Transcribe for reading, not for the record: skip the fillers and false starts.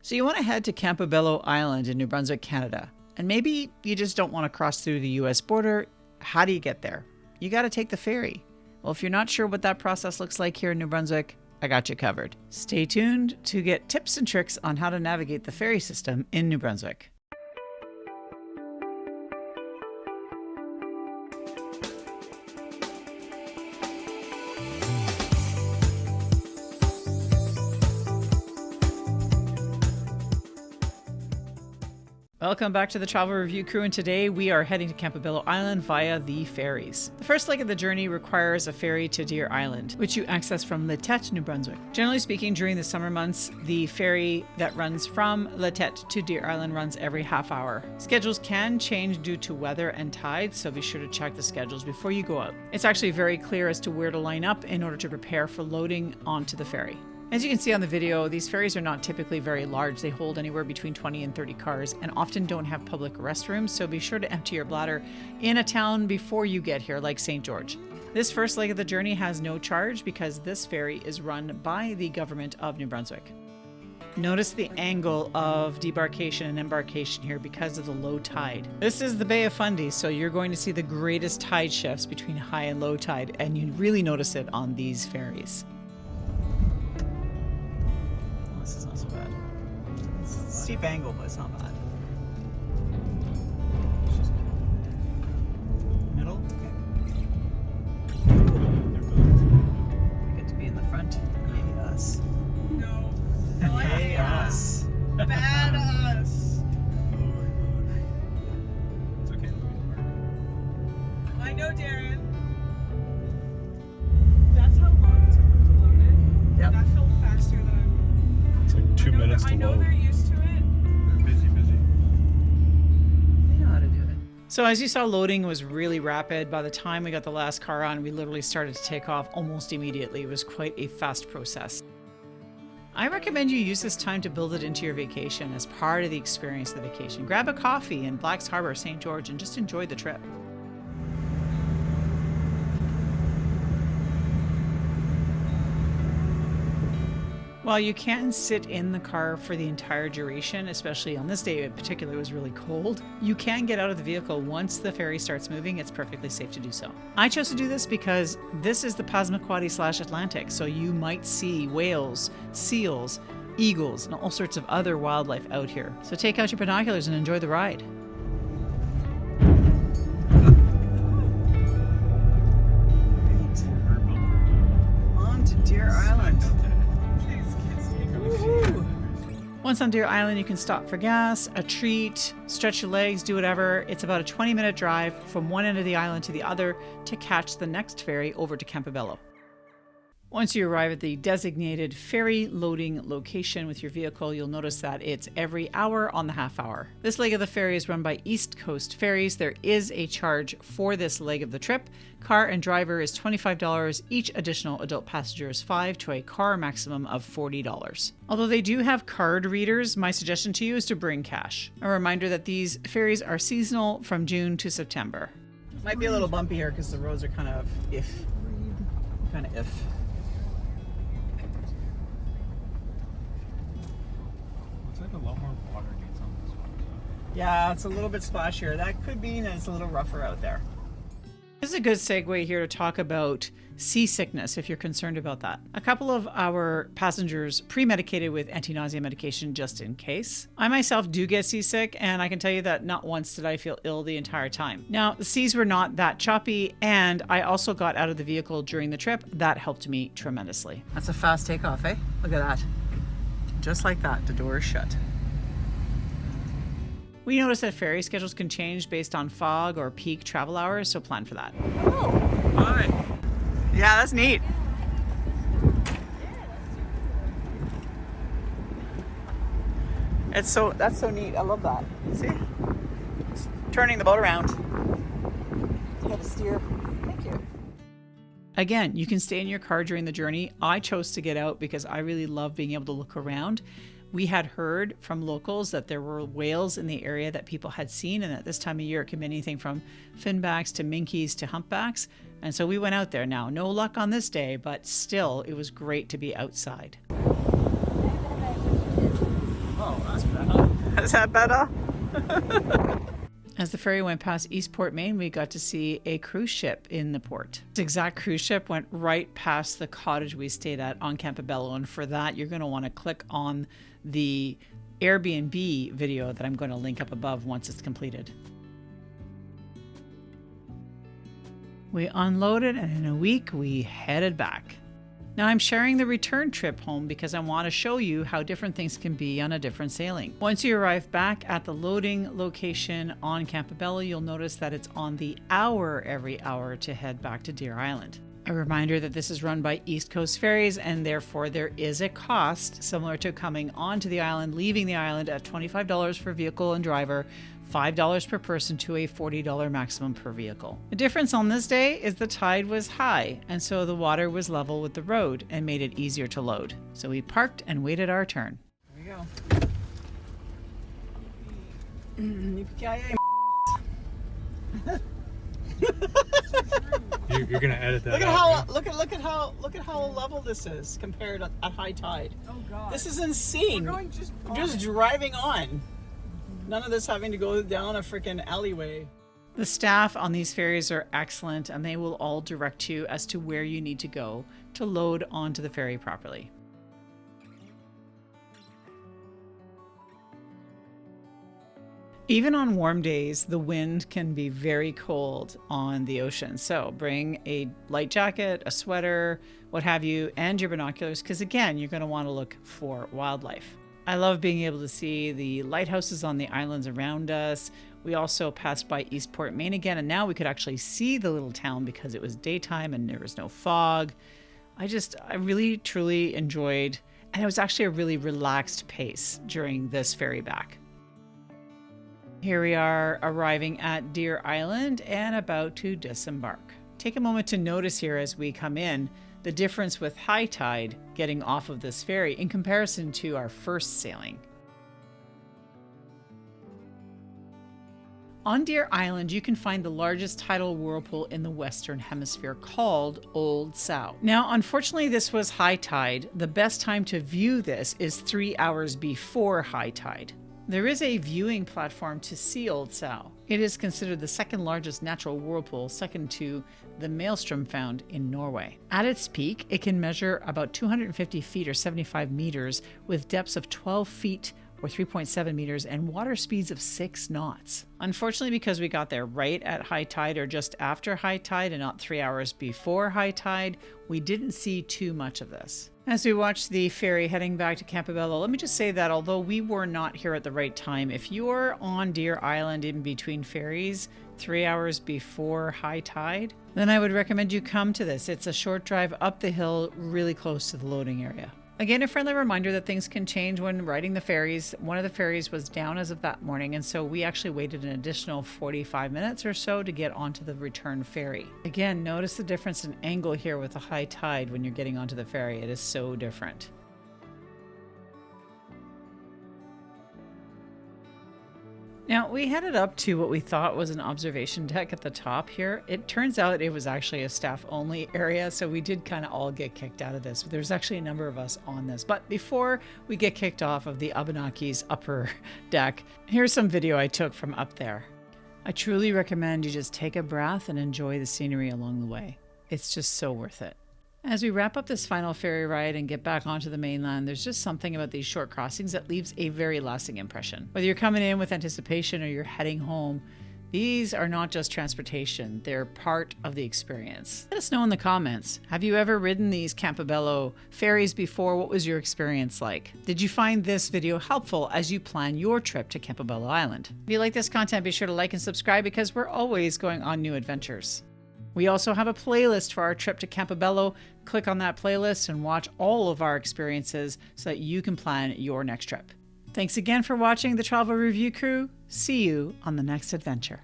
So you want to head to Campobello Island in New Brunswick, Canada. And maybe you just don't want to cross through the US border. How do you get there? You got to take the ferry. Well, if you're not sure what that process looks like here in New Brunswick, I got you covered. Stay tuned to get tips and tricks on how to navigate the ferry system in New Brunswick. Welcome back to the Travel Review Crew, and today we are heading to Campobello Island via the ferries. The first leg of the journey requires a ferry to Deer Island, which you access from La Tête, New Brunswick. Generally speaking, during the summer months, the ferry that runs from La Tête to Deer Island runs every half hour. Schedules can change due to weather and tide, so be sure to check the schedules before you go out. It's actually very clear as to where to line up in order to prepare for loading onto the ferry. As you can see on the video, these ferries are not typically very large. They hold anywhere between 20 and 30 cars and often don't have public restrooms, so be sure to empty your bladder in a town before you get here, like St. George. This first leg of the journey has no charge because this ferry is run by the government of New Brunswick. Notice the angle of debarkation and embarkation here because of the low tide. This is the Bay of Fundy, so you're going to see the greatest tide shifts between high and low tide, and you really notice it on these ferries. This is not so bad. It's a steep angle, but it's not bad. Middle? Okay. We get to be in the front. Yay us. No. Yay us. Bad us. It's okay, I know, Darren. That's how long it took them to load it. Yep. That felt faster than It's like 2 minutes to I know load. they're used to it. They're busy. They know how to do it. So as you saw, loading was really rapid. By the time we got the last car on, we literally started to take off almost immediately. It was quite a fast process. I recommend you use this time to build it into your vacation as part of the experience of the vacation. Grab a coffee in Black's Harbor, St. George, and just enjoy the trip. While you can sit in the car for the entire duration, especially on this day in particular, it was really cold, you can get out of the vehicle once the ferry starts moving. It's perfectly safe to do so. I chose to do this because this is the Passamaquoddy/Atlantic, so you might see whales, seals, eagles, and all sorts of other wildlife out here. So take out your binoculars and enjoy the ride. On to Deer Island. Once on Deer Island, you can stop for gas, a treat, stretch your legs, do whatever. It's about a 20-minute drive from one end of the island to the other to catch the next ferry over to Campobello. Once you arrive at the designated ferry loading location with your vehicle, you'll notice that it's every hour on the half hour. This leg of the ferry is run by East Coast Ferries. There is a charge for this leg of the trip. Car and driver is $25. Each additional adult passenger is $5 to a car maximum of $40. Although they do have card readers, my suggestion to you is to bring cash. A reminder that these ferries are seasonal from June to September. Might be a little bumpy here because the roads are kind of if. Looks like a lot more water gets on this one. Yeah, it's a little bit splashier. That could mean that it's a little rougher out there. This is a good segue here to talk about seasickness if you're concerned about that. A couple of our passengers pre-medicated with anti-nausea medication just in case. I myself do get seasick, and I can tell you that not once did I feel ill the entire time. Now, the seas were not that choppy, and I also got out of the vehicle during the trip. That helped me tremendously. That's a fast takeoff, eh? Look at that. Just like that, the door is shut. We noticed that ferry schedules can change based on fog or peak travel hours, so plan for that. Oh. Hi. Yeah, that's neat. That's so neat. I love that. See? Just turning the boat around. You got to steer. Thank you. Again, you can stay in your car during the journey. I chose to get out because I really love being able to look around. We had heard from locals that there were whales in the area that people had seen, and at this time of year it can be anything from finbacks to minkies to humpbacks. And so we went out there. Now, no luck on this day, but still, it was great to be outside. Oh, Is that better? As the ferry went past Eastport, Maine, we got to see a cruise ship in the port. This exact cruise ship went right past the cottage we stayed at on Campobello, and for that, you're going to want to click on the Airbnb video that I'm going to link up above once it's completed. We unloaded, and in a week, we headed back. Now I'm sharing the return trip home because I want to show you how different things can be on a different sailing. Once you arrive back at the loading location on Campobello, you'll notice that it's on the hour every hour to head back to Deer Island. A reminder that this is run by East Coast Ferries, and therefore there is a cost similar to coming onto the island, leaving the island at $25 for vehicle and driver, $5 per person to a $40 maximum per vehicle. The difference on this day is the tide was high, and so the water was level with the road and made it easier to load. So we parked and waited our turn. Here we go. You're gonna edit that. Look at how level this is compared at high tide. Oh God. This is insane. We're going just driving on. None of this having to go down a freaking alleyway. The staff on these ferries are excellent, and they will all direct you as to where you need to go to load onto the ferry properly. Even on warm days, the wind can be very cold on the ocean. So bring a light jacket, a sweater, what have you, and your binoculars, because again, you're going to want to look for wildlife. I love being able to see the lighthouses on the islands around us. We also passed by Eastport, Maine again, and now we could actually see the little town because it was daytime and there was no fog. I really, truly enjoyed, and it was actually a really relaxed pace during this ferry back. Here we are arriving at Deer Island and about to disembark. Take a moment to notice here as we come in the difference with high tide getting off of this ferry in comparison to our first sailing. On Deer Island, you can find the largest tidal whirlpool in the Western Hemisphere called Old Sow. Now, unfortunately, this was high tide. The best time to view this is 3 hours before high tide. There is a viewing platform to see Old Sow. It is considered the second largest natural whirlpool, second to the Maelstrom found in Norway. At its peak, it can measure about 250 feet or 75 meters with depths of 12 feet or 3.7 meters and water speeds of 6 knots. Unfortunately, because we got there right at high tide or just after high tide and not 3 hours before high tide, we didn't see too much of this. As we watch the ferry heading back to Campobello, let me just say that although we were not here at the right time, if you're on Deer Island in between ferries 3 hours before high tide, then I would recommend you come to this. It's a short drive up the hill, really close to the loading area. Again, a friendly reminder that things can change when riding the ferries. One of the ferries was down as of that morning, and so we actually waited an additional 45 minutes or so to get onto the return ferry. Again, notice the difference in angle here with the high tide when you're getting onto the ferry. It is so different. Now, we headed up to what we thought was an observation deck at the top here. It turns out it was actually a staff-only area, so we did kind of all get kicked out of this. There's actually a number of us on this. But before we get kicked off of the Abenaki's upper deck, here's some video I took from up there. I truly recommend you just take a breath and enjoy the scenery along the way. It's just so worth it. As we wrap up this final ferry ride and get back onto the mainland, there's just something about these short crossings that leaves a very lasting impression. Whether you're coming in with anticipation or you're heading home, these are not just transportation, they're part of the experience. Let us know in the comments. Have you ever ridden these Campobello ferries before? What was your experience like? Did you find this video helpful as you plan your trip to Campobello Island? If you like this content, be sure to like and subscribe because we're always going on new adventures. We also have a playlist for our trip to Campobello. Click on that playlist and watch all of our experiences so that you can plan your next trip. Thanks again for watching the Travel Review Crew. See you on the next adventure.